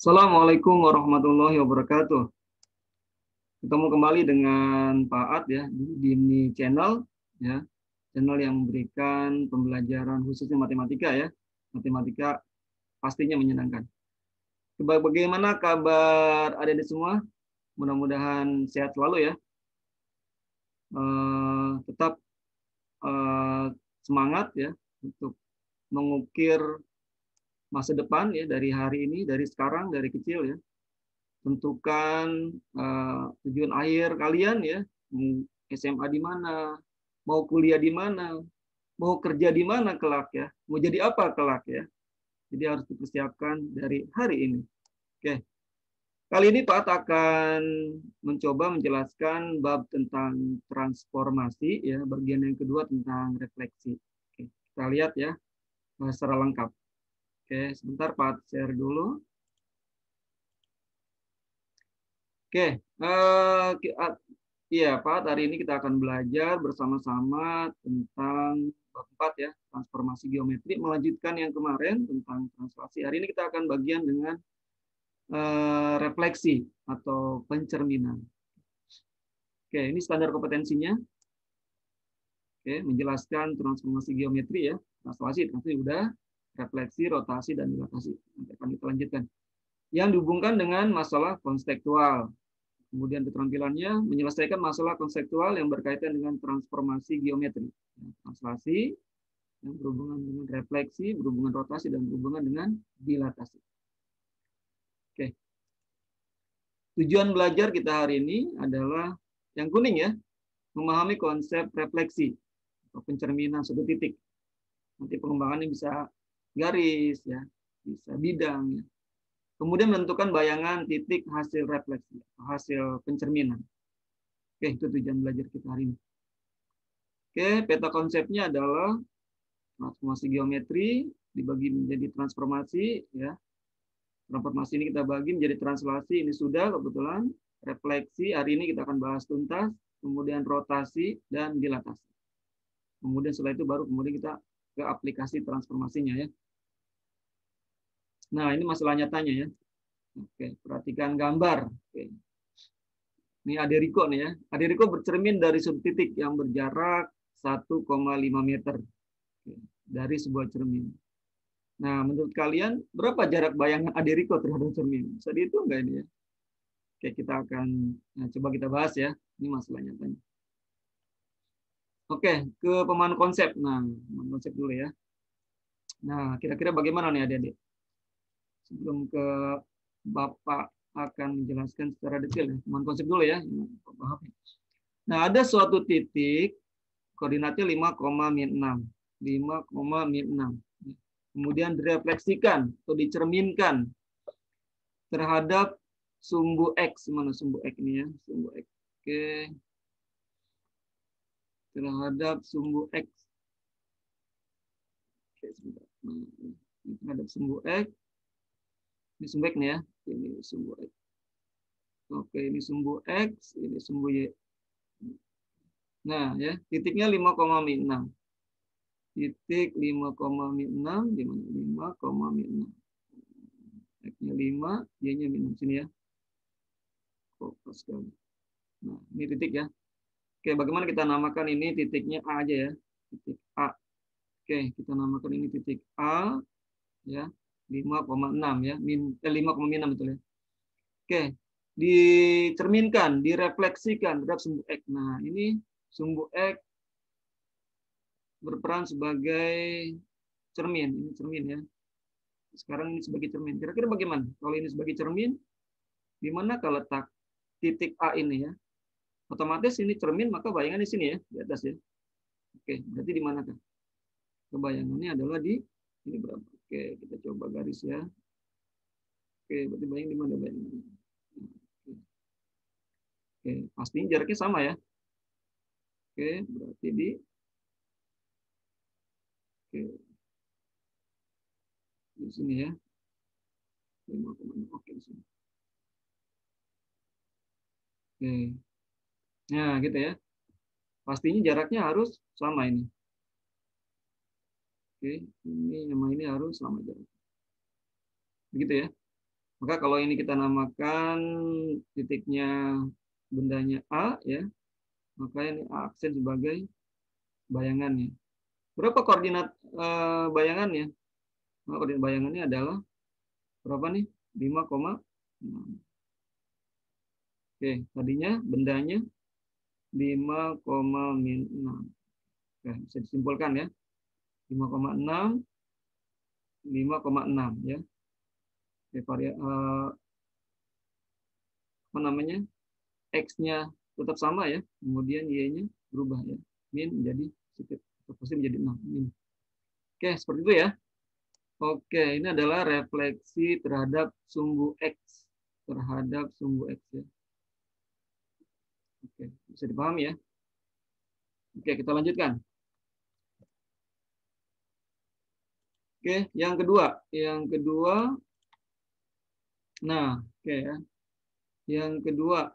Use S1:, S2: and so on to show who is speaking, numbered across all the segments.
S1: Assalamualaikum warahmatullahi wabarakatuh. Ketemu kembali dengan Pak Ad ya di ini channel ya, channel yang memberikan pembelajaran khususnya matematika ya. Matematika pastinya menyenangkan. Bagaimana kabar adik-adik semua? Mudah-mudahan sehat selalu ya. Tetap semangat ya untuk mengukir masa depan ya dari hari ini, dari sekarang, dari kecil ya. Tentukan tujuan akhir kalian ya, SMA di mana, mau kuliah di mana, mau kerja di mana kelak ya, mau jadi apa kelak ya. Jadi harus dipersiapkan dari hari ini. Oke. Kali ini Pak akan mencoba menjelaskan bab tentang transformasi ya, bagian yang kedua tentang refleksi. Oke, kita lihat ya secara lengkap. Oke, sebentar Pak share dulu. Oke, iya Pak, hari ini kita akan belajar bersama-sama tentang bab 4 ya, transformasi geometri, melanjutkan yang kemarin tentang translasi. Hari ini kita akan bagian dengan refleksi atau pencerminan. Oke, ini standar kompetensinya. Oke, menjelaskan transformasi geometri ya, translasi udah, refleksi, rotasi, dan dilatasi. Nanti akan kita lanjutkan. Yang dihubungkan dengan masalah konstekstual. Kemudian keterampilannya menyelesaikan masalah konseptual yang berkaitan dengan transformasi geometri. Translasi yang berhubungan dengan refleksi, berhubungan rotasi, dan berhubungan dengan dilatasi. Oke. Tujuan belajar kita hari ini adalah yang kuning ya, memahami konsep refleksi atau pencerminan suatu titik. Nanti pengembangannya bisa garis ya, bisa bidang ya. Kemudian menentukan bayangan titik hasil refleksi, hasil pencerminan. Oke, itu tujuan belajar kita hari ini. Oke, peta konsepnya adalah transformasi geometri dibagi menjadi transformasi ya. Transformasi ini kita bagi menjadi translasi, ini sudah kebetulan. Refleksi hari ini kita akan bahas tuntas, kemudian rotasi dan dilatasi. Kemudian setelah itu baru kemudian kita ke aplikasi transformasinya ya. Nah, ini masalah nyatanya ya. Oke, perhatikan gambar. Oke. Ini Aderiko nih ya. Aderiko bercermin dari sudut titik yang berjarak 1,5 meter dari sebuah cermin. Nah, menurut kalian berapa jarak bayangan Aderiko terhadap cermin? Bisa dihitung nggak ini ya? Oke, kita akan coba kita bahas ya. Ini masalahnya tanya. Oke, ke pemahaman konsep. Nah, pemahaman konsep dulu ya. Nah, kira-kira bagaimana nih adik-adik? Sebelum ke Bapak akan menjelaskan secara detail ya. Pemahaman konsep dulu ya. Nah, ada suatu titik koordinatnya 5,6. 5,6. Kemudian direfleksikan atau dicerminkan terhadap sumbu X. Mana sumbu X ini ya? Sumbu X. Oke. Terhadap sumbu X. Oke, sebentar. Terhadap sumbu X. Ini sumbu X nih ya. Ini sumbu X. Oke, ini sumbu X, ini sumbu Y. Nah, ya, titiknya 5,6. Titik 5,6 di mana? 5,6. X-nya 5, Y-nya minus sini ya. Fokus sekali. Nah, ini titik ya. Oke, bagaimana kita namakan ini titiknya A aja ya. Titik A. Oke, kita namakan ini titik A ya. 5,6 ya. 5,6 betul ya. Oke, dicerminkan, direfleksikan terhadap sumbu X. Nah, ini sumbu X berperan sebagai cermin. Ini cermin ya. Sekarang ini sebagai cermin. Kira-kira bagaimana? Kalau ini sebagai cermin, di mana kalau letak titik A ini ya? Otomatis ini cermin, maka bayangan di sini ya, di atas ya. Oke, berarti di mana kan? Kebayangannya adalah di ini berapa? Oke, kita coba garis ya. Oke, berarti bayang di mana bayangannya? Oke, pastinya jaraknya sama ya. Oke, berarti di di sini ya. 5,6. Oke, di sini. Oke. Nah, gitu ya. Pastinya jaraknya harus sama ini. Oke, ini sama ini harus sama jarak. Begitu ya. Maka kalau ini kita namakan titiknya bendanya A ya, maka ini A aksen sebagai bayangannya. Berapa koordinat bayangannya? Nah, koordinat bayangannya adalah berapa nih? 5,6. Oke, tadinya bendanya 5,6. Oke, bisa disimpulkan ya. 5,6, 5,6 ya. Oke, apa namanya? X-nya tetap sama ya. Kemudian Y-nya berubah ya. Min menjadi positif menjadi 6. Min. Oke, seperti itu ya. Oke, ini adalah refleksi terhadap sumbu X. Terhadap sumbu X ya. Oke, bisa dipahami ya. Oke, kita lanjutkan. Oke, yang kedua. Yang kedua, nah, oke ya. Yang kedua,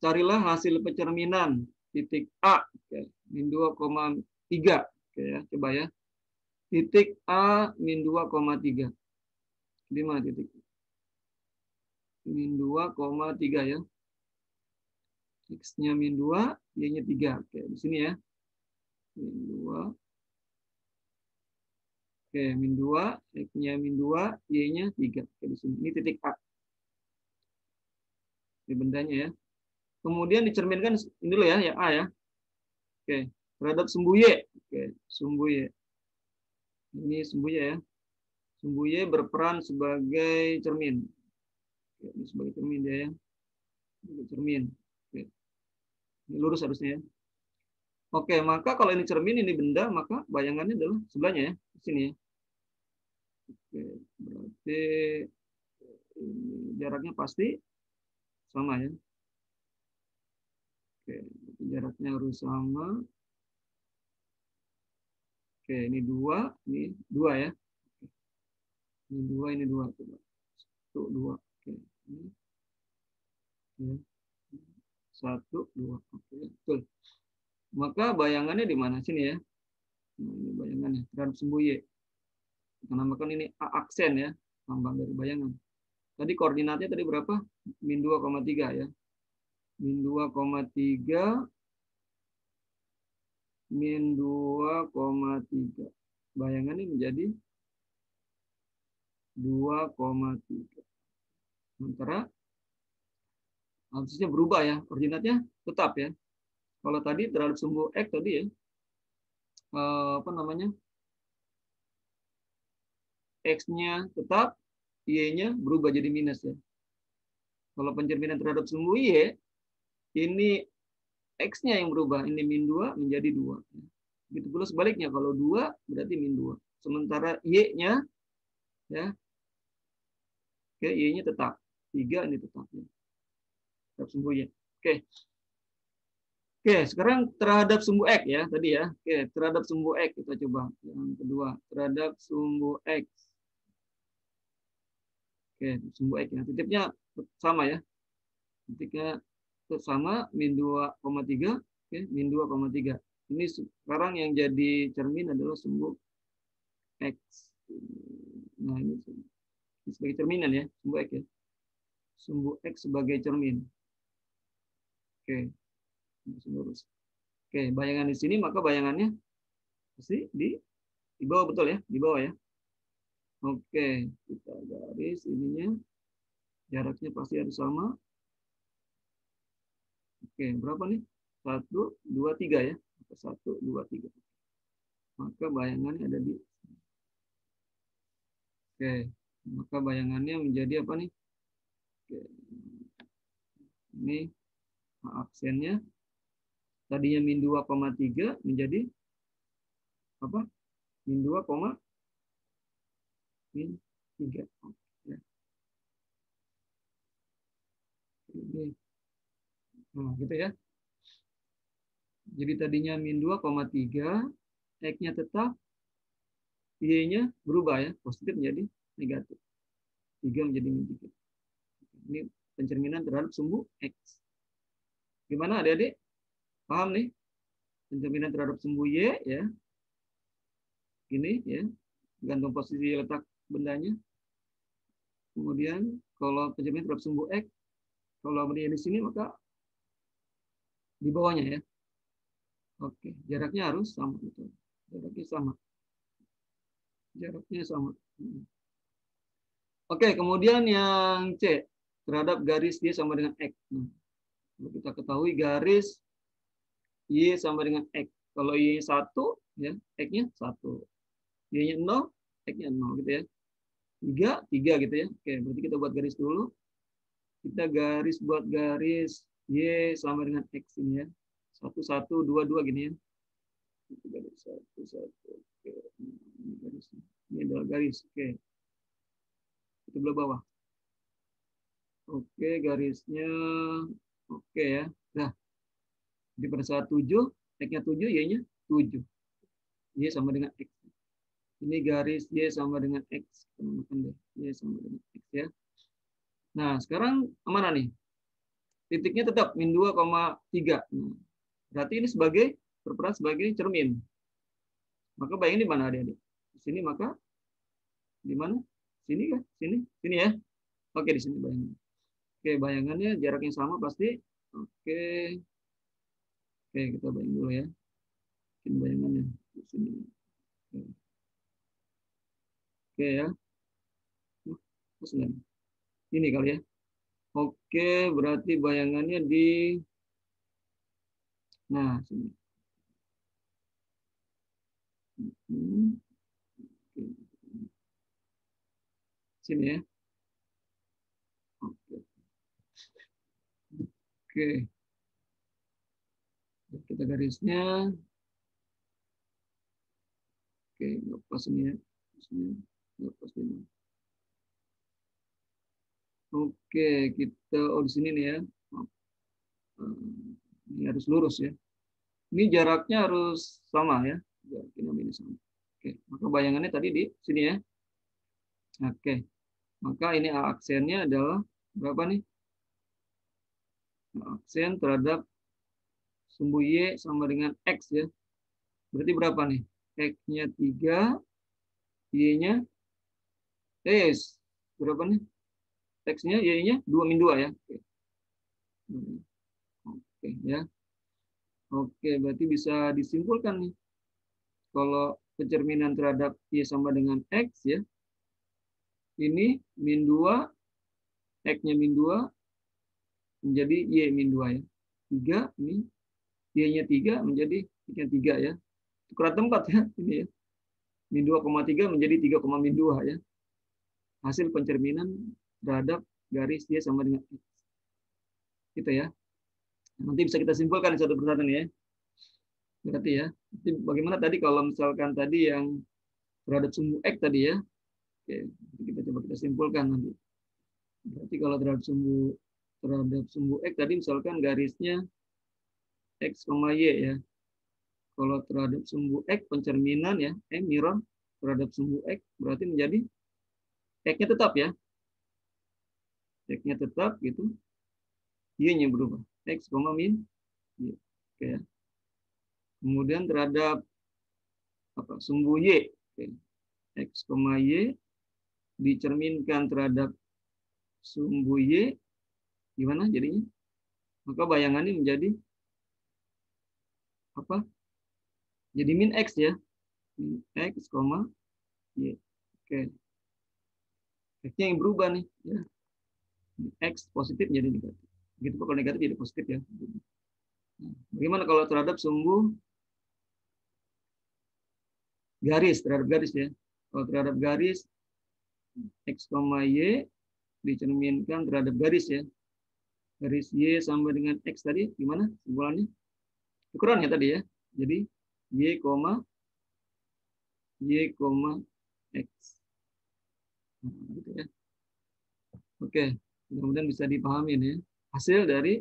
S1: carilah hasil pencerminan titik A, oke, min 2,3. Oke ya, coba ya. Titik A min 2,3. Di mana titik? Min 2,3 ya. X-nya min 2, Y-nya 3. Oke, di sini ya. Min 2. Oke, min 2, X-nya min 2, Y-nya 3. Oke, di sini. Ini titik A. Ini bendanya ya. Kemudian dicerminkan ini dulu ya, yang A ya. Oke, terhadap sumbu Y. Oke, sumbu Y. Ini sumbu Y ya. Sumbu Y berperan sebagai cermin. Oke, ini sebagai cermin dia ya. Sebagai cermin. Oke. Ini lurus harusnya ya. Oke, maka kalau ini cermin, ini benda, maka bayangannya adalah sebelahnya ya, di sini ya. Oke, berarti jaraknya pasti sama ya. Oke, jaraknya harus sama. Oke, ini 2, ini 2 ya. Ini 2, ini 2. Coba. 1, 2. Oke, ini ya. 1, 2. Oke, betul. Maka bayangannya di mana? Sini ya. Nah, ini bayangannya terhadap sumbu Y. Kita namakan ini A aksen ya, lambang dari bayangan. Tadi koordinatnya tadi berapa? Min 2,3 ya. Min 2,3 min 2,3. Bayangannya menjadi 2,3. Sementara harusnya berubah ya, koordinatnya tetap ya. Kalau tadi terhadap sumbu X tadi ya, apa namanya? X-nya tetap, Y-nya berubah jadi minus ya. Kalau pencerminan terhadap sumbu Y, ini X-nya yang berubah, ini min 2 menjadi 2. Begitu pula sebaliknya, kalau 2 berarti min 2. Sementara Y-nya, ya, oke, Y-nya tetap. 3 ini tetap. Ya. Tetap sumbu Y. Oke. Oke, sekarang terhadap sumbu X ya, tadi ya. Oke, terhadap sumbu X kita coba. Yang kedua, terhadap sumbu X. Oke, sumbu X ya. Titiknya sama ya. Titiknya sama, min 2,3. Oke, min 2,3. Ini sekarang yang jadi cermin adalah sumbu X. Nah, ini sebagai cerminan ya, sumbu X ya. Sumbu X sebagai cermin. Oke, lurus. Oke, bayangan di sini, maka bayangannya pasti di bawah, betul ya, di bawah ya. Oke, kita garis ininya, jaraknya pasti harus sama. Oke, berapa nih? 1, 2, 3 ya. 1, 2, 3. Maka bayangannya ada di. Oke, maka bayangannya menjadi apa nih? Oke. Ini aksennya tadinya min 2,3 menjadi apa? Min 2, min 3. Oke. Nah, gitu ya. Jadi tadinya min 2,3, X-nya tetap, Y-nya berubah ya, positif menjadi negatif. 3 menjadi min 3. Ini pencerminan terhadap sumbu X. Gimana adik-adik? Paham nih? Pencerminan terhadap sumbu Y ya. Ini ya. tergantung posisi letak bendanya. Kemudian kalau pencerminan terhadap sumbu X, kalau berdiri di sini maka di bawahnya ya. Oke, jaraknya harus sama, betul. Jaraknya sama. Jaraknya sama. Oke, kemudian yang C, terhadap garis Y sama dengan X. Nah, kita ketahui garis Y sama dengan X. Kalau Y 1, ya, X-nya 1. Y-nya 0, X-nya 0 gitu ya. 3 gitu ya. Oke, berarti kita buat garis dulu. Kita buat garis Y sama dengan X ini ya. 1, 1, 2, 2 gini ya. Garis 1, 1. Oke. Ini garis. Ini adalah garis. Oke. Itu belah bawah. Oke, garisnya oke ya. Nah, di pada saat 7, X-nya 7, Y-nya 7. Y sama dengan X. Ini garis Y sama dengan X. Y sama dengan X ya. Nah, sekarang mana nih? Titiknya tetap min 2,3. Nah, berarti ini berperan sebagai cermin. Maka bayangin di mana adik-adik? Di sini maka di mana? Sini kan? Sini ya. Oke, di sini bayangan. Oke, bayangannya jaraknya sama pasti. Oke. Oke, kita bayangin dulu ya. Bikin bayangannya di sini. Oke ya. Terus ini kali ya. Oke, berarti bayangannya di sini. Sini ya. Oke. Kita garisnya. Oke, lepas ini ya. Lepas ini. Oke, kita di sini nih ya. Ini harus lurus ya. Ini jaraknya harus sama ya. Jaraknya ini sama. Oke, maka bayangannya tadi di sini ya. Oke. Maka ini aksennya adalah berapa nih? Aksen terhadap sumbu Y sama dengan X ya. Berarti berapa nih? X-nya 3, Y-nya berapa nih? X-nya Y-nya 2 min 2 ya. Oke ya. Oke, berarti bisa disimpulkan nih. Kalau pencerminan terhadap Y sama dengan X ya. Ini min 2, X-nya min 2 menjadi Y min 2 ya. 3 ini Y-nya 3 menjadi X-nya 3 ya. Tukeran tempat ya ini ya. Min 2,3 menjadi 3, min 2 ya. Hasil pencerminan terhadap garis Y sama dengan X. Gitu ya. Nanti bisa kita simpulkan satu persatu ya. Berarti ya. Jadi bagaimana tadi kalau misalkan tadi yang terhadap sumbu X tadi ya. Oke, kita coba simpulkan nanti. Berarti kalau terhadap sumbu X tadi misalkan garisnya X, Y ya. Kalau terhadap sumbu X pencerminan ya, mirror terhadap sumbu X berarti menjadi X-nya tetap ya. X-nya tetap gitu. Y-nya berubah. X, min Y. Oke ya. Kemudian terhadap sumbu Y. Oke. X, Y dicerminkan terhadap sumbu Y. Gimana jadinya? Maka bayangannya menjadi apa? Jadi min X ya. Min X, Y. Oke. X-nya yang berubah nih. Ya. X positif jadi negatif. Begitu kalau negatif jadi positif ya. Bagaimana kalau terhadap sumbu garis, terhadap garis ya. Kalau terhadap garis X, Y dicerminkan terhadap garis ya. Garis Y sama dengan X tadi gimana simpulannya? Ukurannya tadi ya. Jadi Y, X. Gitu ya. Oke, mudah-mudahan bisa dipahami ya. Hasil dari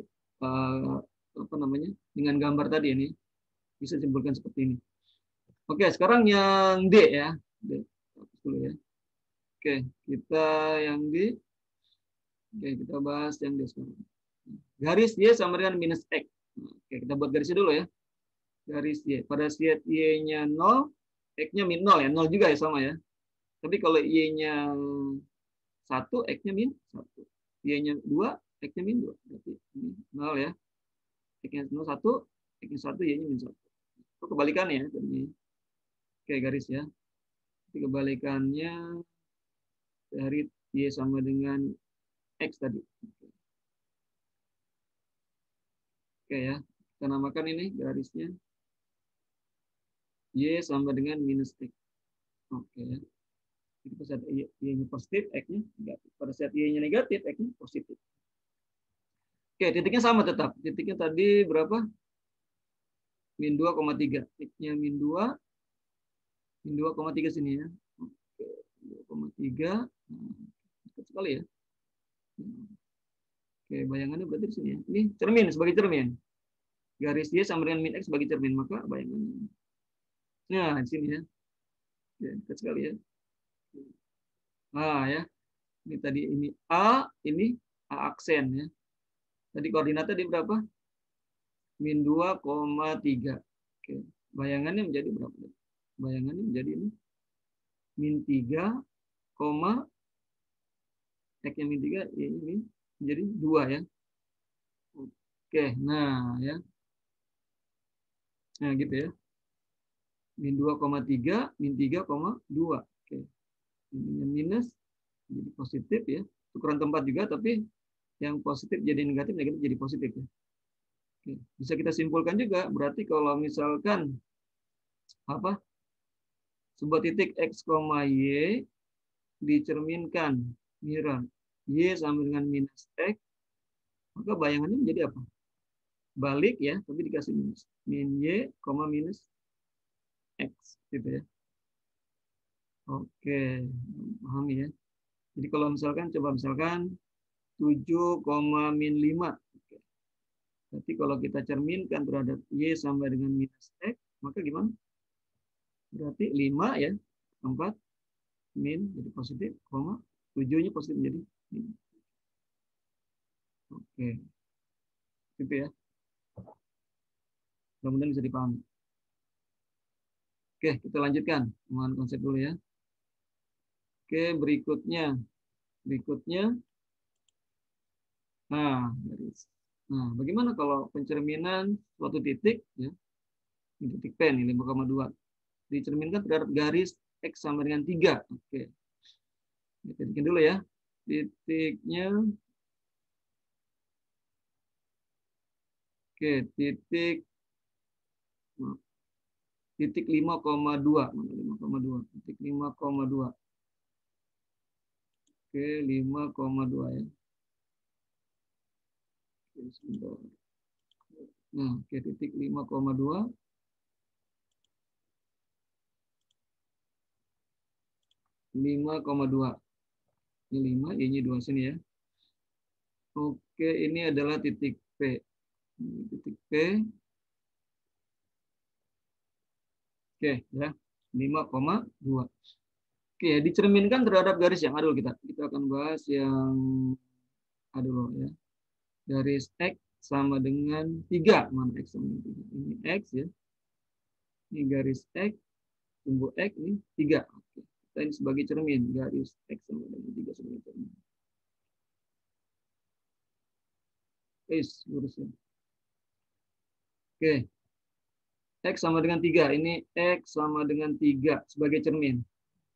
S1: dengan gambar tadi ini bisa simpulkan seperti ini. Oke, sekarang yang D ya. D. Dulu ya. Oke, kita yang D. Oke, kita bahas yang D sekarang. Garis Y sama dengan minus X. Oke, kita buat garisnya dulu ya. Garis Y. Pada saat Y-nya 0, X-nya min 0 ya. 0 juga ya sama ya. Tapi kalau Y-nya 1, X-nya min 1. Y-nya 2, X-nya min 2. Berarti ini 0 ya. X-nya 0, 1, X-nya 1, Y-nya min 1. Itu kebalikannya. Oke, garis ya. Jadi kebalikannya dari Y sama dengan X tadi. Oke ya. Kita namakan ini garisnya Y sama dengan minus X. Oke ya. Jadi pada saat Y-nya positif, X-nya negatif. Pada saat Y-nya negatif, X-nya positif. Oke, titiknya sama tetap. Titiknya tadi berapa? Min 2,3. X-nya min 2. Min 2,3 sini ya. Oke, 2,3. Dekat sekali ya. Oke, bayangannya berarti di sini ya. Ini cermin, sebagai cermin. Garis Y sama dengan min X sebagai cermin. Maka bayangannya. Nah, di sini ya. Oke, dekat sekali ya. Nah, ya. Ini tadi ini A, ini A aksen ya. Tadi koordinatnya di berapa? Min 2,3. Oke. Bayangannya menjadi berapa? Bayangannya menjadi ini min 3, X-nya min 3, ini menjadi 2 ya. Oke, nah ya. Nah, gitu ya. Min 2,3, min 3,2. Oke. Ini minus jadi positif ya. Tukeran tempat juga, tapi yang positif jadi negatif, negatif jadi positif ya. Oke. Bisa kita simpulkan juga, berarti kalau misalkan apa? Sebuah titik X, Y dicerminkan mirror Y sama dengan minus X, maka bayangannya menjadi apa? Balik ya, tapi dikasih minus. Min Y, minus X. Gitu ya. Oke, paham ya. Jadi kalau misalkan, coba misalkan 7, min 5. Oke. Berarti kalau kita cerminkan terhadap Y sama dengan minus X, maka gimana? Berarti 5 ya, 4 min jadi positif, 7-nya positif menjadi min. Oke. Gitu ya. Mudah-mudahan bisa dipahami. Oke, kita lanjutkan. Mohon konsep dulu ya. Oke, berikutnya. Nah, garis. Nah, bagaimana kalau pencerminan suatu titik ya? Ini titik P nih 5,2. Dicerminkan terhadap garis X sama dengan 3. Oke. Titiknya dulu ya. Titiknya. Oke, titik 5,2. 5,2. Titik 5,2. Oke, 5,2 ya. Oke, sebentar. Nah, oke, titik 5,2. 5,2. Ini 5, ini 2 sini ya. Oke, ini adalah titik P. Titik P. Oke, ya. 5,2. Oke, dicerminkan terhadap garis yang adul kita. Kita akan bahas yang adul ya. Garis X sama dengan 3. Mana X sama dengan 3? Ini X ya. Ini garis X, tumbuh X, ini 3. Oke. Kita ini sebagai cermin. Garis X sama dengan 3 sebagai cermin. Lurusnya. Oke. X sama dengan 3. Ini X sama dengan 3 sebagai cermin.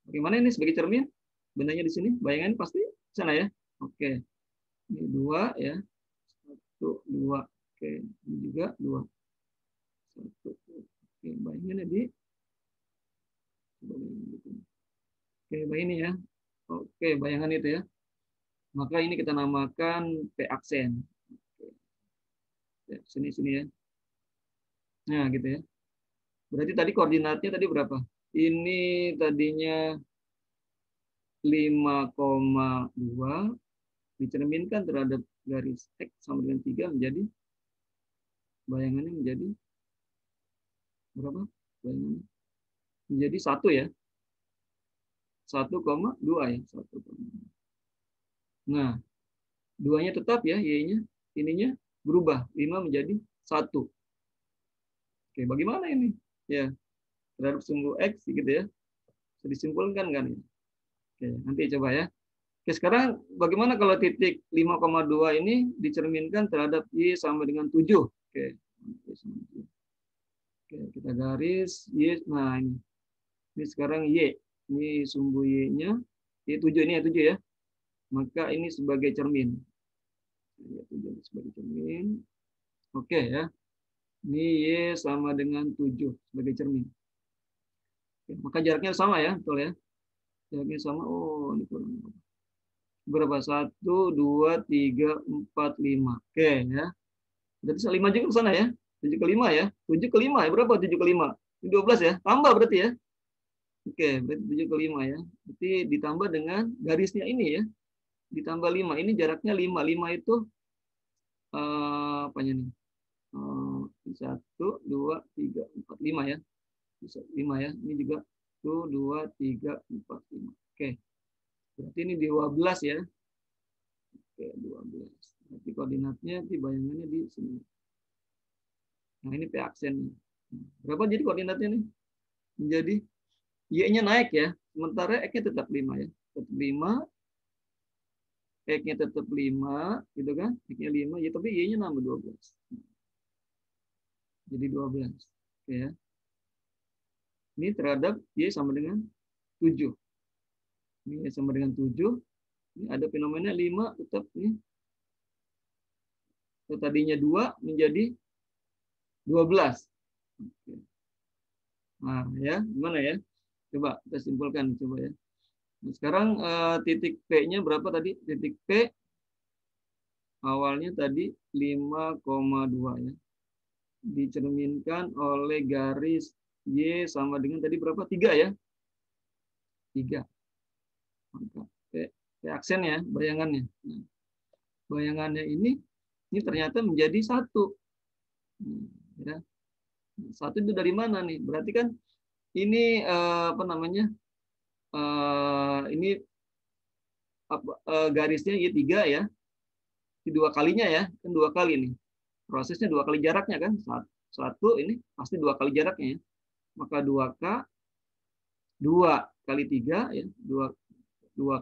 S1: Bagaimana ini sebagai cermin? Benarnya di sini. Bayangan pasti sana ya. Oke. Ini 2 ya. 1, 2. Oke. Ini juga 2. 1. Oke. Bayangannya di. Oke. Bayangan ini ya. Oke. Bayangan itu ya. Maka ini kita namakan P aksen. Sini ya. Nah, gitu ya. Berarti tadi koordinatnya tadi berapa? Ini tadinya 5,2 dicerminkan terhadap garis X sama dengan 3 menjadi bayangannya menjadi berapa? Bayangannya menjadi 1 ya. 1,2 ya. 1,2. Nah, 2-nya tetap ya, Y-nya. Ininya berubah. 5 menjadi 1. Oke, bagaimana ini? Ya, terhadap sumbu X gitu ya. Bisa disimpulkan kan ya. Oke, nanti coba ya. Oke, sekarang bagaimana kalau titik 5,2 ini dicerminkan terhadap Y sama dengan 7? Oke, oke, kita garis Y. Nah, ini sekarang Y. Ini sumbu Y-nya. Y7 ini ya 7 ya. Maka ini sebagai cermin. Y7 sebagai cermin. Oke ya. Ini Y sama dengan 7 sebagai cermin. Oke, maka jaraknya sama ya, betul ya. Jaraknya sama. Oh, ini kurang. Berapa? 1, 2, 3, 4, 5. Oke ya. Berarti 5 juga ke sana ya. 7 ke 5 ya. 7 ke 5 ya. Berapa 7 ke 5? 12 ya. Tambah berarti ya. Oke, berarti 7 ke 5 ya. Berarti ditambah dengan garisnya ini ya. Ditambah 5. Ini jaraknya 5. 5 itu apanya nih? 1, 2, 3, 4, 5 ya. 5 ya. Ini juga 1, 2, 3, 4, 5. Oke. Berarti ini 12 ya. Oke, 12. Berarti koordinatnya di bayangannya di sini. Nah, ini P aksennya. Berapa jadi koordinatnya nih? Menjadi Y-nya naik ya. Sementara X-nya tetap 5 ya. Tetap 5. X-nya tetap 5. Gitu kan. X-nya 5. Ya, tapi Y-nya nambah 12. Jadi 12. Oke ya. Ini terhadap Y sama dengan 7. Ini Y sama dengan 7. Ini ada fenomena 5 tetap nih. Tadinya 2 menjadi 12. Oke. Nah, ya, gimana ya? Coba kita simpulkan coba ya. Nah, sekarang titik P-nya berapa tadi? Titik P awalnya tadi 5,2 ya. Dicerminkan oleh garis Y sama dengan tadi berapa? 3 ya? 3. Maka P aksen ya, bayangannya. Nah, bayangannya ini ternyata menjadi 1. Ya. 1 itu dari mana nih? Berarti kan ini apa namanya? Ini garisnya Y3 ya. Di 2 kalinya ya. Kan 2 kali nih. Prosesnya 2 kali jaraknya kan. 1 ini pasti 2 kali jaraknya ya. Maka 2K 2 kali 3 ya. 2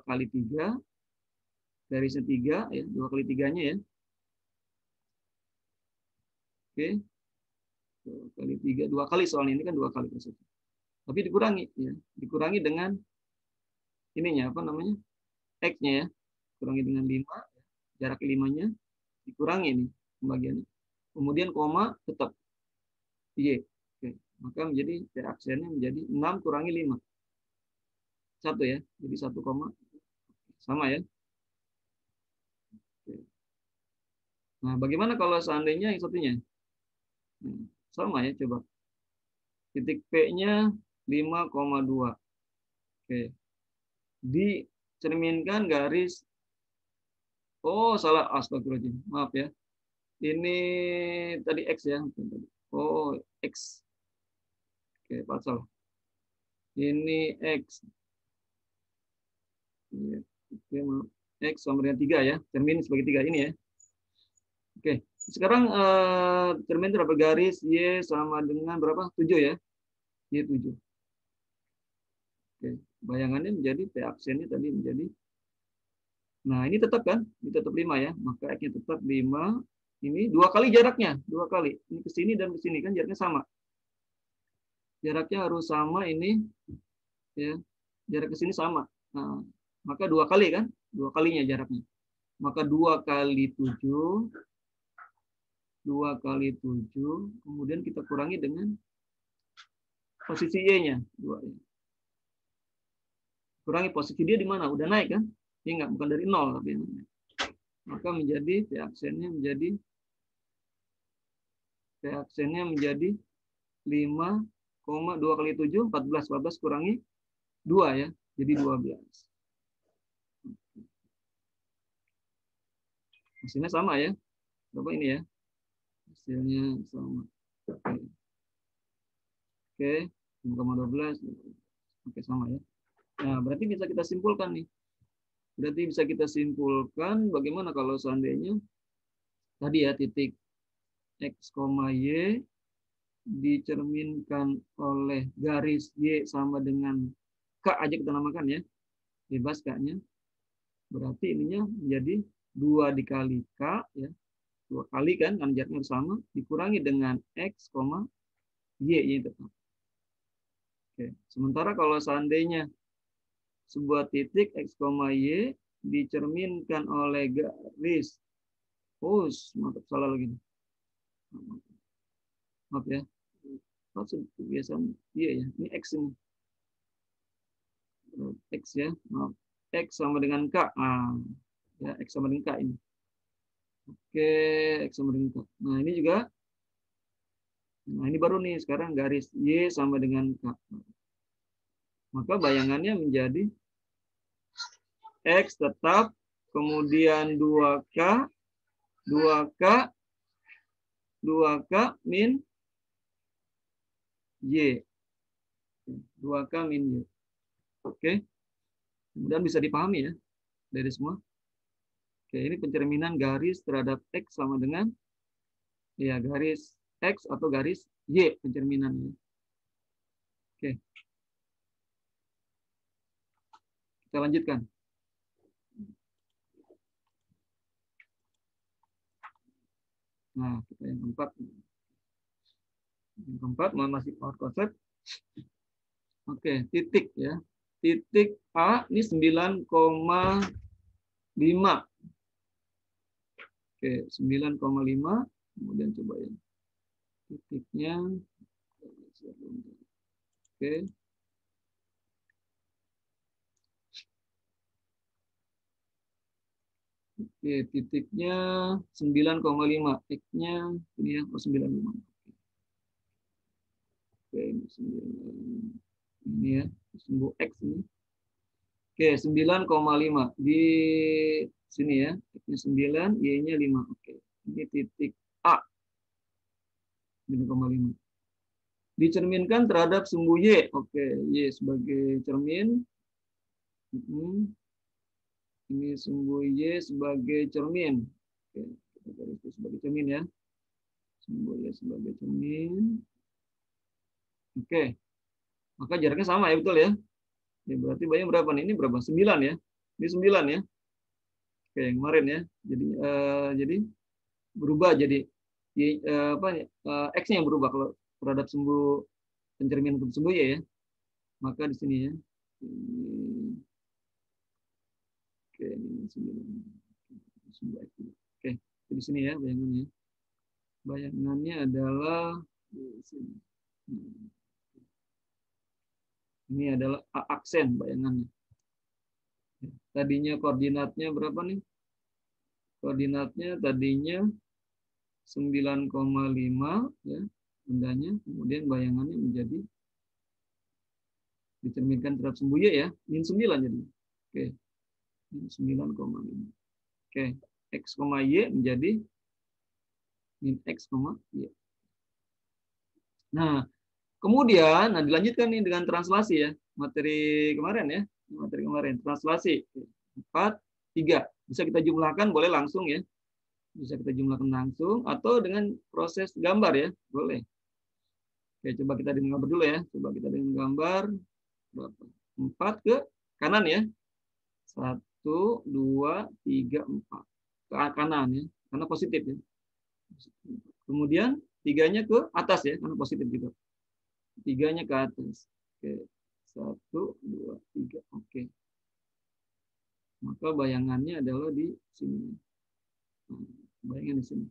S1: kali 3 garisnya 3 ya. 2 kali 3-nya ya. Oke. 2 kali 3, 2 kali soalnya ini kan 2 kali prosesnya. Tapi dikurangi ya. Dikurangi dengan ininya apa namanya? X-nya ya. Kurangi dengan 5, jarak 5-nya dikurangi nih pembagiannya. Kemudian koma tetap Y. Oke. Maka menjadi aksennya menjadi 6 kurangi 5. 1 ya. Jadi 1, sama ya. Oke. Nah, bagaimana kalau seandainya yang satunya? Sama ya, coba. Titik P-nya 5,2. Oke. Dicerminkan garis. Oh, salah. Astagfirullahaladzim. Maaf ya. Ini tadi X ya. Oh, X. Oke, salah. Ini X. Oke, maaf. X sama dengan 3 ya. Cermin sebagai 3 ini ya. Oke. Sekarang cermin berapa garis? Y sama dengan berapa? 7 ya. Y7. Oke. Bayangannya menjadi P aksennya tadi menjadi. Nah, ini tetap kan? Ini tetap 5 ya. Maka X-nya tetap 5. Ini 2 kali jaraknya. 2 kali. Ini ke sini dan ke sini kan jaraknya sama. Jaraknya harus sama ini. Ya. Jarak ke sini sama. Nah, maka 2 kali kan? 2 kalinya jaraknya. Maka 2 kali 7. 2 kali 7. Kemudian kita kurangi dengan posisi Y-nya. 2. Kurangi posisi dia di mana? Udah naik kan? Ini enggak, bukan dari 0 tapi naik. Maka menjadi P aksennya menjadi 5,2 kali 7, 14. 14 kurangi 2 ya. Jadi 12. Hasilnya sama ya. Berapa ini ya? Hasilnya sama. Oke. 5,12. Oke, sama ya. Nah, berarti bisa kita simpulkan nih. Berarti bisa kita simpulkan bagaimana kalau seandainya tadi ya titik X, Y dicerminkan oleh garis Y sama dengan K aja kita namakan ya. bebas K-nya. Berarti ininya menjadi 2 dikali K, ya. 2 kali kan, jaraknya sama, dikurangi dengan X, Y ini tetap. Oke. Sementara kalau seandainya sebuah titik X, Y dicerminkan oleh garis, mantap, salah lagi. Maaf ya. Biasa, iya ya, ini X ini. X ya, maaf. X sama dengan K. Ya, X sama dengan K ini. Oke, X sama dengan K. Nah, ini juga. Nah, ini baru nih, sekarang garis Y sama dengan K. Maka bayangannya menjadi X tetap, kemudian 2K, 2K, 2K min Y. 2K min Y. Oke. Kemudian bisa dipahami ya dari semua. Oke, ini pencerminan garis terhadap X sama dengan ya garis X atau garis Y pencerminannya. Oke. Kita lanjutkan. Nah, kita yang keempat. Yang keempat masih power konsep. Oke, titik ya. Titik A ini 9,5. Oke, 9,5. Kemudian coba ya. Titiknya. Oke. Oke, titiknya 9,5. X-nya ini ya, 9,5. Oke, ini ya, sumbu X ini. Oke, 9,5 di sini ya. X-nya 9, Y-nya 5. Oke. Ini titik A. 9,5. Dicerminkan terhadap sumbu Y. Oke, Y sebagai cermin. Ini sumbu Y sebagai cermin. Oke, kita garis sebagai cermin ya. Sumbu Y sebagai cermin. Oke. Maka jaraknya sama ya, betul ya? Ya, berarti bayang berapa nih? Ini berapa? 9 ya. Ini 9 ya. Oke, yang kemarin ya. Jadi berubah jadi X-nya yang berubah kalau terhadap sumbu pencerminan sumbu Y ya. Maka di sini ya. Oke, ini 9. Sumbu X. Oke, di sini ya bayangannya. Bayangannya adalah di sini. Ini adalah aksen bayangannya. Tadinya koordinatnya berapa nih? Koordinatnya tadinya 9,5 ya, bendanya, kemudian bayangannya menjadi dicerminkan terhadap sumbu Y ya, min 9 jadi. Oke. Min 9,5. Oke, X, Y menjadi min X, Y. Nah, kemudian dilanjutkan nih dengan translasi ya. Materi kemarin ya. Materi kemarin translasi. 4, 3. Bisa kita jumlahkan boleh langsung ya. Bisa kita jumlahkan langsung atau dengan proses gambar ya. Boleh. Oke, coba kita dengan gambar dulu ya. Coba kita dengan gambar 4 ke kanan ya. 1, 2, 3, 4. Ke kanan ya. Karena positif ya. Kemudian 3-nya ke atas ya. Karena positif juga. 3-nya ke atas. Oke. 1, 2, 3. Oke. Maka bayangannya adalah di sini. Bayangan di sini.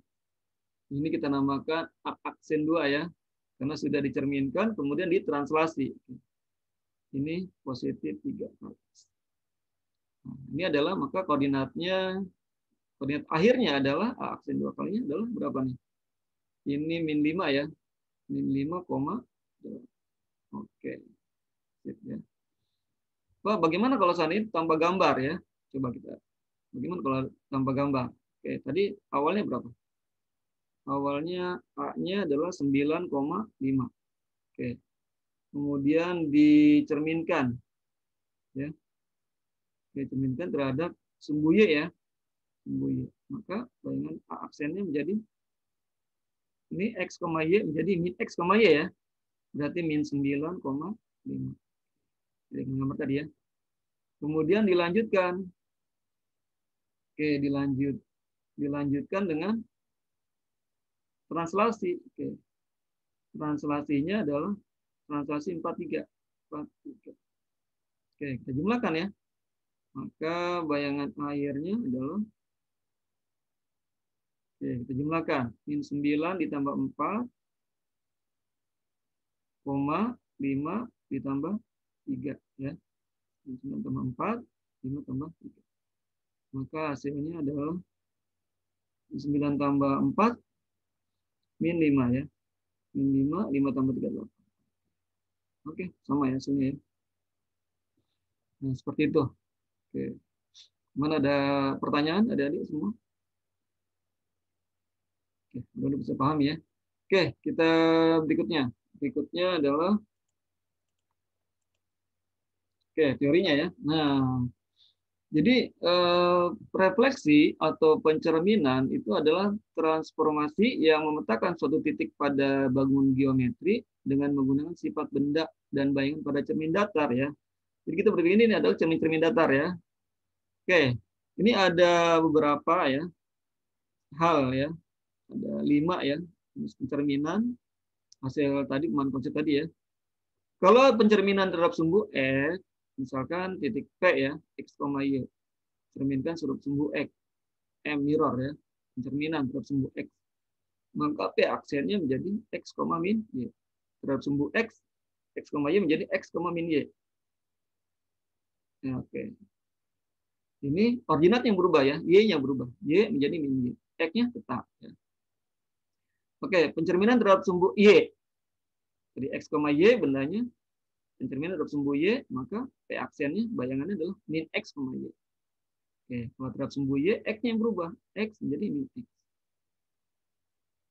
S1: Ini kita namakan aksen 2 ya. Karena sudah dicerminkan, kemudian ditranslasi. Ini positif 3 ke atas. Nah, ini adalah maka koordinat akhirnya adalah aksen 2 kalinya adalah berapa nih? Ini min 5 ya. Min 5, oke. Sip, ya. Wah, bagaimana kalau saat ini tanpa gambar ya? Coba kita. Bagaimana kalau tanpa gambar? Oke, tadi awalnya berapa? Awalnya A-nya adalah 9,5. Oke. Kemudian dicerminkan. Ya. Dicerminkan terhadap sumbu Y ya. Sumbu Y. Maka bayangan A aksennya menjadi ini X, Y menjadi min X, Y ya. Berarti min 9,5. Jadi gambar tadi ya. Kemudian dilanjutkan. Oke, dilanjutkan dengan translasi. Oke. Translasinya adalah translasi 43. Oke, kita jumlahkan ya. Maka bayangan airnya adalah, oke, kita jumlahkan. Min 9 ditambah 4, 5 ditambah 3. Ya. Min 9 tambah 4, 5 tambah 3. Maka hasilnya adalah 9 tambah 4, min 5 ya. Min 5 tambah 3, 8. Oke, sama ya hasilnya ya. Nah, seperti itu. Oke. Mana ada pertanyaan adik-adik semua? Oke, udah bisa paham ya. Oke, kita berikutnya. Berikutnya adalah teorinya ya. Nah, jadi refleksi atau pencerminan itu adalah transformasi yang memetakan suatu titik pada bangun geometri dengan menggunakan sifat benda dan bayangan pada cermin datar ya. Jadi kita berpikir ini adalah cermin-cermin datar ya. Oke, ini ada beberapa ya hal ya. Ada 5 ya pencerminan hasil tadi, konsep tadi ya. Kalau pencerminan terhadap sumbu X, misalkan titik P ya, X, Y, cerminkan sudut sumbu X, M mirror ya, pencerminan terhadap sumbu X. Maka P aksennya menjadi X, min Y. Terhadap sumbu X, X, Y menjadi X, min Y. Ya, oke. Ini ordinat yang berubah ya, Y-nya berubah. Y menjadi min Y. X-nya tetap. Ya. Oke, pencerminan terhadap sumbu Y. Jadi X, Y bendanya pencerminan terhadap sumbu Y, maka P aksennya bayangannya adalah min X, Y. Oke, kalau terhadap sumbu Y, X-nya yang berubah. X menjadi min X.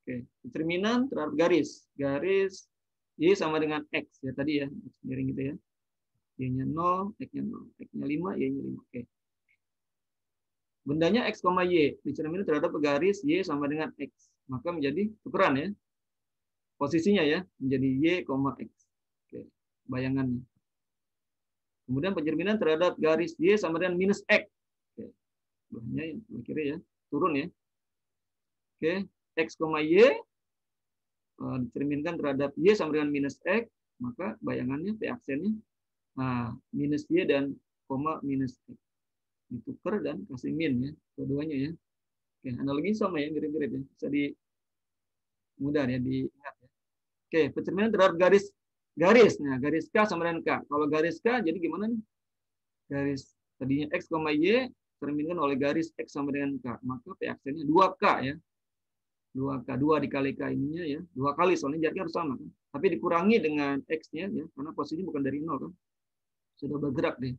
S1: Oke, pencerminan terhadap garis. Garis Y sama dengan X ya tadi ya, miring gitu ya. Y-nya 0, X-nya 0. X-nya 5, Y-nya 5. Oke. Bendanya X, Y. Dicerminkan terhadap garis Y sama dengan X. Maka menjadi tukeran ya. Posisinya ya, menjadi Y, X. Oke, bayangannya. Kemudian pencerminan terhadap garis Y sama dengan minus X. Oke. Bawahnya yang kira ya, turun ya. Oke, X, Y dicerminkan terhadap Y sama dengan minus X, maka bayangannya P aksennya minus Y dan minus X. Ditukar dan kasih min ya, keduanya ya. Oke, analogi sama ya, mirip-mirip ya. Bisa mudah ya diingat ya. Oke, pencerminan terhadap garis. Nah, garis K sama dengan K. Kalau garis K jadi gimana nih? Garis tadinya X, Y tercerminkan oleh garis X sama dengan K. Maka P aksennya 2K ya. 2K, 2 dikali K ininya ya. 2 kali, soalnya jaraknya harus sama. Kan? Tapi dikurangi dengan X-nya ya, karena posisinya bukan dari 0 kan. Sudah bergerak deh.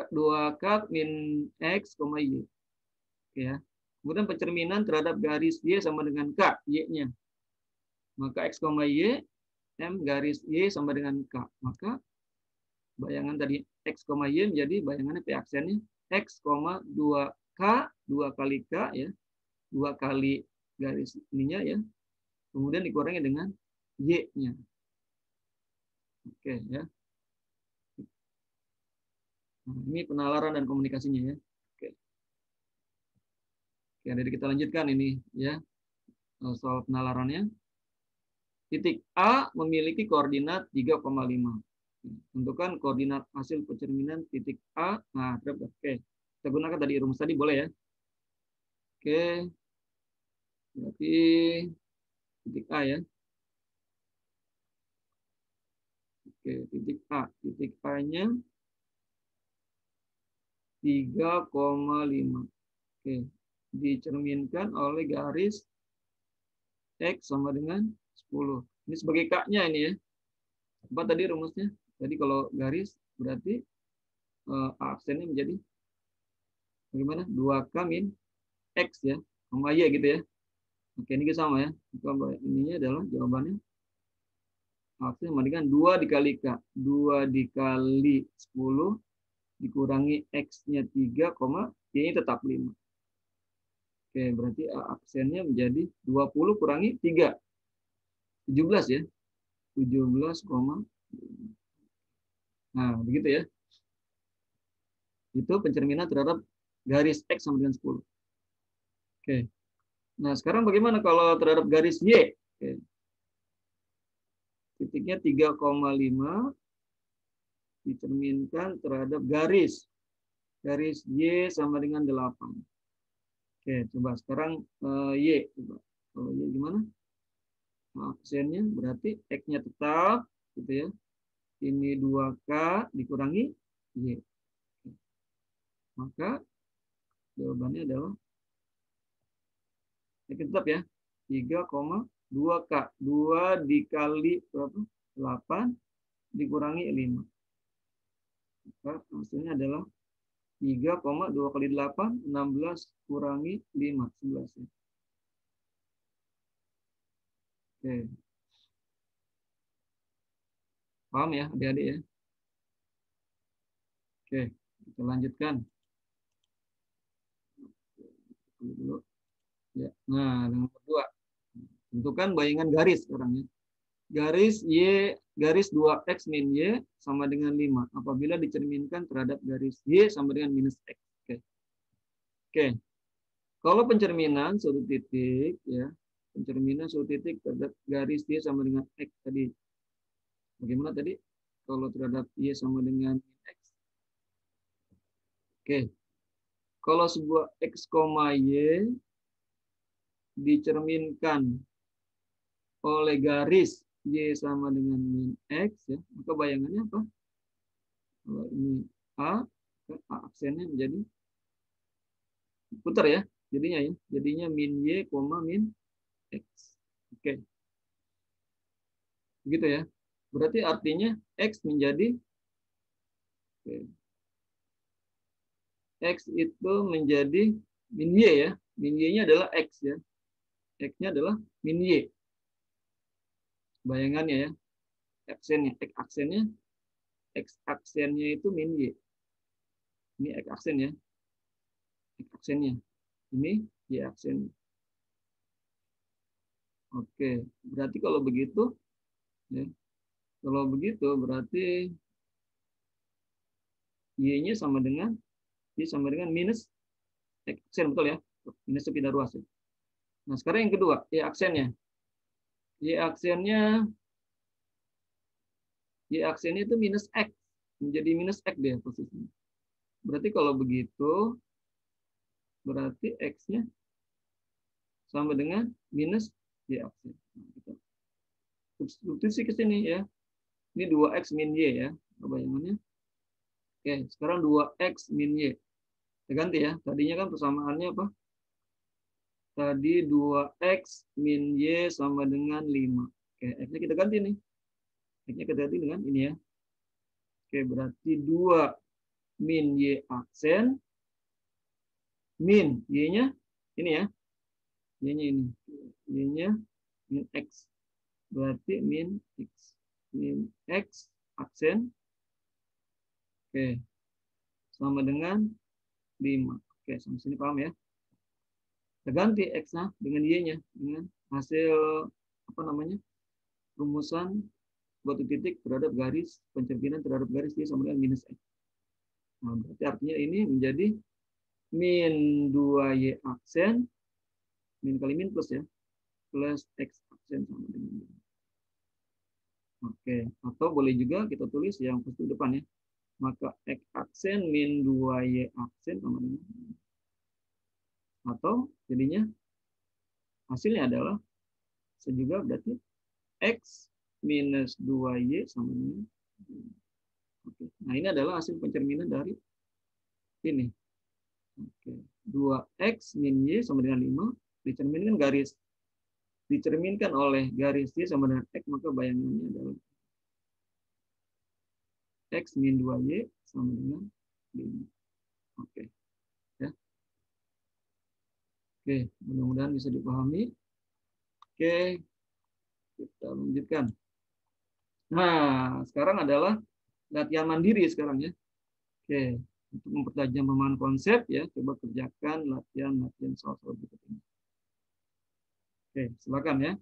S1: 2K min X, Y. Oke ya. Kemudian pencerminan terhadap garis Y sama dengan K, Y-nya. Maka X, Y, M garis Y sama dengan K. Maka bayangan tadi X, Y menjadi bayangannya P aksennya X, 2K, 2 kali K ya. 2 kali garis ininya ya. Kemudian dikurangi dengan Y-nya. Oke ya. Nah, ini penalaran dan komunikasinya ya. Oke. Oke, jadi kita lanjutkan ini ya. Soal penalarannya. Titik A memiliki koordinat 3,5. Tentukan koordinat hasil pencerminan titik A. Nah, oke. Kita gunakan tadi rumus tadi boleh ya. Oke. Berarti titik A ya. Oke, titik A. Titik A-nya 3,5. Oke. Dicerminkan oleh garis X sama dengan 10. Ini sebagai K-nya ini ya. Apa tadi rumusnya? Tadi kalau garis berarti aksennya menjadi bagaimana? 2K min X ya. Sama Y gitu ya. Oke, ini sama ya. Ininya adalah jawabannya. Aksen sama dengan 2 dikali K. 2 dikali 10 dikurangi X-nya 3, Y-nya tetap 5. Oke, berarti aksennya menjadi 20 kurangi 3. 17 ya. 17, nah begitu ya. Itu pencerminan terhadap garis X sama dengan 10. Oke. Nah, sekarang bagaimana kalau terhadap garis Y? Oke. Titiknya 3,5 dicerminkan terhadap garis Y sama dengan 8. Oke, coba sekarang Y. Coba. Kalau Y gimana? Nah, aksennya berarti X-nya tetap, gitu ya. Ini 2K dikurangi Y. Maka jawabannya adalah X tetap ya. 3,2K. 2 dikali berapa? 8 dikurangi 5. Maka hasilnya adalah 3,2 kali 8, 16 kurangi 5, 11. Ya. Oke. Paham ya adik-adik ya? Oke, kita lanjutkan. Dulu. Ya. Nah, nomor 2. Tentukan bayangan garis sekarang ya. Garis 2X min Y sama dengan 5 apabila dicerminkan terhadap garis Y sama dengan minus X. Oke. Oke. Kalau pencerminan suatu titik ya, pencerminan suatu titik terhadap garis Y sama dengan X tadi. Bagaimana tadi? Kalau terhadap Y sama dengan X. Oke. Kalau sebuah X, Y dicerminkan oleh garis Y sama dengan min X, ya, maka bayangannya apa? Kalau ini A aksennya menjadi putar ya, jadinya min Y, min X. Oke. Begitu ya. Berarti artinya X menjadi X itu menjadi min Y ya. Min Y-nya adalah X ya. X-nya adalah min Y. Bayangannya ya. Aksennya, X aksennya itu min Y. Ini X aksen ya. X aksennya. Ini Y aksennya. Oke, berarti kalau begitu ya. Kalau begitu berarti Y-nya sama dengan minus X aksen, betul ya? Minus pindah ruas ya. Nah, sekarang yang kedua, Y aksennya. Y aksennya itu minus X. Menjadi minus X dia posisinya. Berarti kalau begitu, berarti X-nya sama dengan minus Y aksen. Nah, substitusi ke sini ya. Ini 2X min Y ya. Bayangannya. Oke, sekarang 2X min Y. Kita ganti ya. Tadinya kan persamaannya apa? Tadi 2X min Y sama dengan 5. Oke, X-nya kita ganti nih. X-nya kita ganti dengan ini ya. Oke, berarti 2 min Y aksen. Min Y-nya ini ya. Y-nya ini. Y-nya min X. Berarti min X. Min X aksen. Oke. Sama dengan 5. Oke, sampai sini paham ya? Kita ganti X-nya dengan Y-nya. Dengan hasil apa namanya? Rumusan suatu titik terhadap garis, pencerminan terhadap garis Y sama dengan minus X. Nah, berarti artinya ini menjadi min 2Y aksen, min kali min plus ya, plus X aksen sama dengan 5. Oke, atau boleh juga kita tulis yang pasti depan ya. Maka X aksen min 2Y aksen sama dengan 5. Atau jadinya hasilnya adalah juga berarti X minus 2Y sama dengan 5. Oke. Nah, ini adalah hasil pencerminan dari ini. Oke. 2X min Y sama dengan 5 dicerminkan oleh garis Y sama dengan X, maka bayangannya adalah X min 2Y sama dengan 5. Oke. Ya. Oke, mudah-mudahan bisa dipahami. Oke, kita lanjutkan. Nah, sekarang adalah latihan mandiri sekarang ya. Oke, untuk mempertajam pemahaman konsep ya, coba kerjakan latihan soal-soal berikut ini. Oke, silakan ya.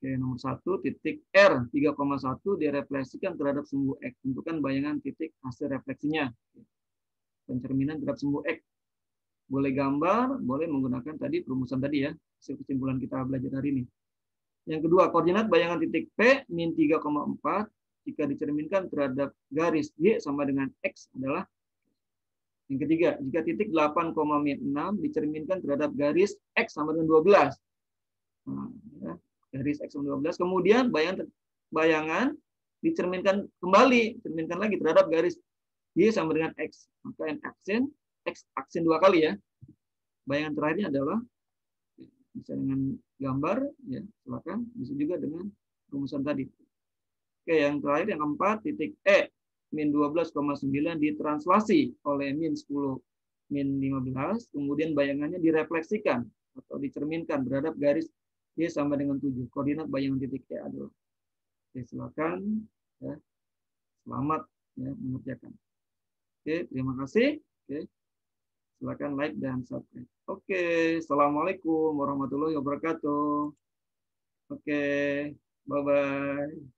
S1: Oke, nomor 1 titik R 3,1 direfleksikan terhadap sumbu X. Tentukan bayangan titik hasil refleksinya. Pencerminan terhadap sumbu X. Boleh gambar, boleh menggunakan tadi perumusan tadi ya, hasil kesimpulan kita belajar hari ini. Yang kedua, koordinat bayangan titik P min 3,4 jika dicerminkan terhadap garis Y sama dengan X adalah. Yang ketiga, jika titik 8,6 dicerminkan terhadap garis X sama dengan 12. Nah, ya, garis X sama 12. Kemudian bayangan dicerminkan kembali, cerminkan lagi terhadap garis Y sama dengan X. Maka X aksen 2 kali ya. Bayangan terakhirnya adalah bisa dengan gambar, ya silakan. Bisa juga dengan rumusan tadi. Oke, yang terakhir yang keempat, titik E min 12,9 ditranslasi oleh min 10 min 15, kemudian bayangannya direfleksikan atau dicerminkan terhadap garis Y sama dengan 7. Koordinat bayangan titik E adalah. Oke, silakan. Ya. Selamat ya, mengerjakan. Oke, terima kasih. Oke. Silakan like dan subscribe. Oke, assalamualaikum warahmatullahi wabarakatuh. Oke, bye-bye.